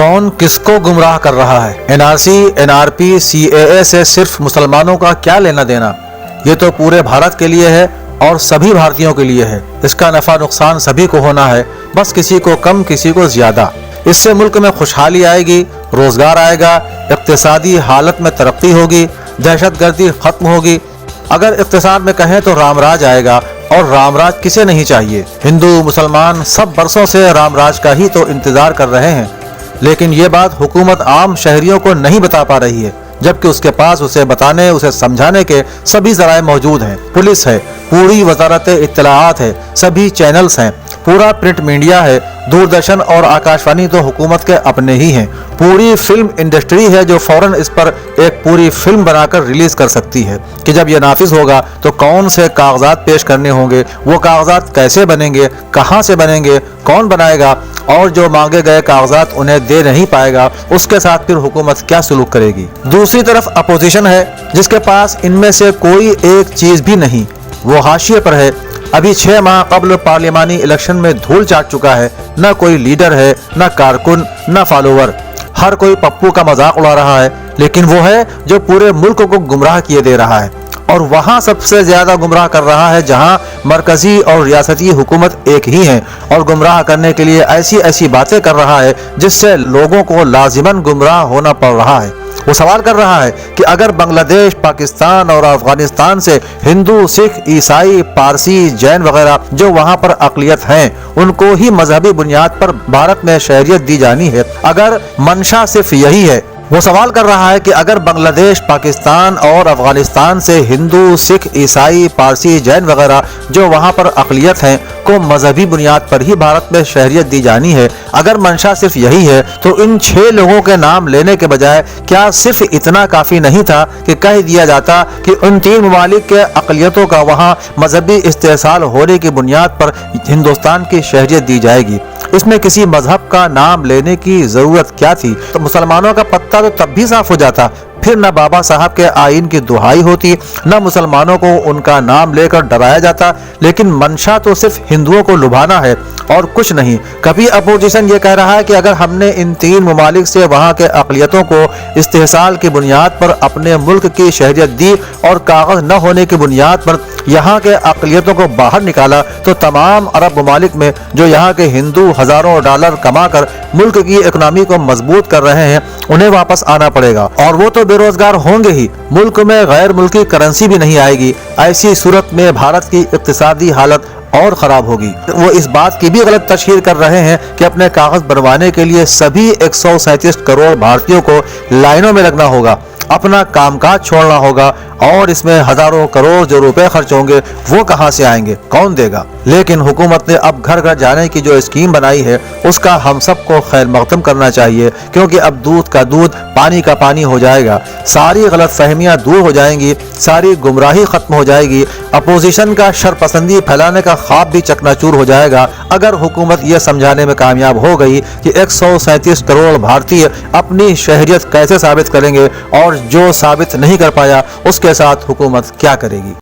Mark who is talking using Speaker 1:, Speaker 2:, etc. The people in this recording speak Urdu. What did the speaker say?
Speaker 1: کون کس کو گمراہ کر رہا ہے؟ NRC, NRP, CAA سے صرف مسلمانوں کا کیا لینا دینا؟ یہ تو پورے بھارت کے لیے ہے اور سبھی بھارتیوں کے لیے ہے۔ اس کا نفع نقصان سبھی کو ہونا ہے، بس کسی کو کم کسی کو زیادہ۔ اس سے ملک میں خوشحالی آئے گی، روزگار آئے گا، اقتصادی حالت میں ترقی ہوگی، دہشت گردی ختم ہوگی۔ اگر اقتصاد میں کہیں تو رام راج آئے گا، اور رام راج کسے نہیں چاہیے؟ ہندو مسلمان سب برسوں سے رام راج کا ہی تو انتظار کر رہے ہیں، لیکن یہ بات حکومت عام شہریوں کو نہیں بتا پا رہی ہے، جبکہ اس کے پاس اسے بتانے اسے سمجھانے کے سبھی ذرائع موجود ہیں۔ پولیس ہے، پوری وزارت اطلاعات ہے، سبھی چینلز ہیں، پورا پرنٹ میڈیا ہے، دوردرشن اور آکاشوانی تو حکومت کے اپنے ہی ہیں۔ پوری فلم انڈسٹری ہے جو فوراً اس پر ایک پوری فلم بنا کر ریلیز کر سکتی ہے کہ جب یہ نافذ ہوگا تو کون سے کاغذات پیش کرنے ہوں گے، وہ کاغذات کیسے بنیں گے، کہاں سے بنیں گے، کون بنائے گا، اور جو مانگے گئے کاغذات انہیں دے نہیں پائے گا اس کے ساتھ پھر حکومت کیا سلوک کرے گی۔ دوسری طرف اپوزیشن ہے جس کے پاس ان میں سے کوئی ایک چیز بھی نہیں، وہ حاشیے پر ہے۔ ابھی 6 ماہ قبل پارلیمانی الیکشن میں دھول چاٹ چکا ہے، نہ کوئی لیڈر ہے، نہ کارکن، نہ فالوور۔ ہر کوئی پپو کا مذاق اڑا رہا ہے، لیکن وہ ہے جو پورے ملک کو گمراہ کیے دے رہا ہے، اور وہاں سب سے زیادہ گمراہ کر رہا ہے جہاں مرکزی اور ریاستی حکومت ایک ہی ہیں، اور گمراہ کرنے کے لیے ایسی باتیں کر رہا ہے جس سے لوگوں کو لازماً گمراہ ہونا پڑ رہا ہے۔ وہ سوال کر رہا ہے کہ اگر بنگلہ دیش، پاکستان اور افغانستان سے ہندو، سکھ، عیسائی، پارسی، جین وغیرہ جو وہاں پر اقلیت ہیں ان کو ہی مذہبی بنیاد پر بھارت میں شہریت دی جانی ہے، اگر منشا صرف یہی ہے، وہ سوال کر رہا ہے کہ اگر بنگلہ دیش، پاکستان اور افغانستان سے ہندو، سکھ، عیسائی، پارسی، جین وغیرہ جو وہاں پر اقلیت ہیں کو مذہبی بنیاد پر ہی بھارت میں شہریت دی جانی ہے، اگر منشا صرف یہی ہے تو ان 6 لوگوں کے نام لینے کے بجائے کیا صرف اتنا کافی نہیں تھا کہ کہہ دیا جاتا کہ ان 3 ممالک کے اقلیتوں کا وہاں مذہبی استحصال ہونے کی بنیاد پر ہندوستان کی شہریت دی جائے گی؟ اس میں کسی مذہب کا نام لینے کی ضرورت کیا تھی؟ تو مسلمانوں کا پتہ تو تب بھی صاف ہو جاتا، پھر نہ بابا صاحب کے آئین کی دہائی ہوتی، نہ مسلمانوں کو ان کا نام لے کر ڈرایا جاتا، لیکن منشا تو صرف ہندوؤں کو لبھانا ہے اور کچھ نہیں۔ کبھی اپوزیشن یہ کہہ رہا ہے کہ اگر ہم نے ان 3 ممالک سے وہاں کے اقلیتوں کو استحصال کی بنیاد پر اپنے ملک کی شہریت دی اور کاغذ نہ ہونے کی بنیاد پر یہاں کے اقلیتوں کو باہر نکالا تو تمام عرب ممالک میں جو یہاں کے ہندو ہزاروں ڈالر کما کر ملک کی اکنامی کو مضبوط کر رہے ہیں انہیں واپس آنا پڑے گا، اور وہ تو بے روزگار ہوں گے ہی، ملک میں غیر ملکی کرنسی بھی نہیں آئے گی۔ ایسی صورت میں بھارت کی اقتصادی حالت اور خراب ہوگی۔ وہ اس بات کی بھی غلط تشہیر کر رہے ہیں کہ اپنے کاغذ بنوانے کے لیے سبھی 137 کروڑ بھارتیوں کو لائنوں میں لگنا ہوگا، اپنا کام کاج چھوڑنا ہوگا، اور اس میں ہزاروں کروڑ جو روپے خرچ ہوں گے وہ کہاں سے آئیں گے، کون دے گا؟ لیکن حکومت نے اب گھر گھر جانے کی جو اسکیم بنائی ہے اس کا ہم سب کو خیر مقدم کرنا چاہیے، کیونکہ اب دودھ کا دودھ پانی کا پانی ہو جائے گا، ساری غلط فہمیاں دور ہو جائیں گی، ساری گمراہی ختم ہو جائے گی، اپوزیشن کا شرپسندی پھیلانے کا خواب بھی چکناچور ہو جائے گا اگر حکومت یہ سمجھانے میں کامیاب ہو گئی کہ 137 کروڑ بھارتی اپنی شہریت کیسے ثابت کریں گے، اور جو ثابت نہیں کر پایا اس کے ساتھ حکومت کیا کرے گی۔